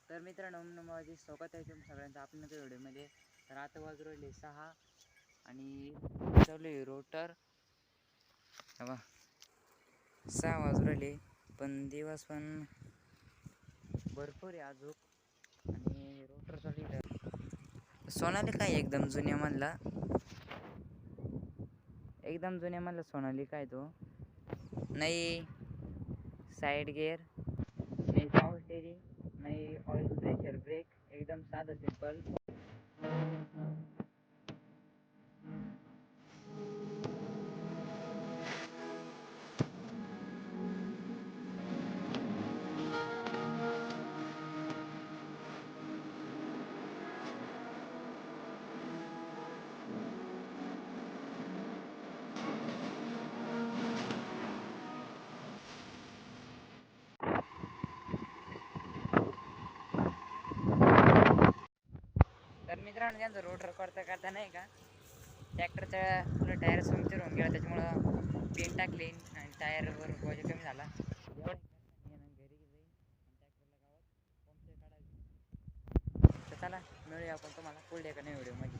तर मित्रांनो माझे स्वागत आहे तुम सगळ्यांचं आपल्या नवीन व्हिडिओमध्ये. तर आता वाजू राहिले 6 आणि चालू आहे रोटर. बघा 6 वाजू राहिले पण दिवस पण भरपूर आहे अजून आणि रोटर चालू आहे. सोनालिका आहे एकदम जुन्यामधला सोनालिका आहे तो. नाही साइड गिअर, नाही पॉवर स्टेरिंग, नाही ऑइल प्रेशर ब्रेक, एकदम साधं सिंपल. तर मित्रांनो त्यांचं रोटर करता नाही का ट्रॅक्टरचा पुढे टायर पंक्चर होऊन गेला, त्याच्यामुळं पेन टाकले आणि टायरवर वजन कमी झाला. घरी जाईन आणि ट्रॅक्टरला गावात पंक्चर काढायचं. तर चला मिळूया आपण तुम्हाला पुढल्या एका व्हिडिओमध्ये.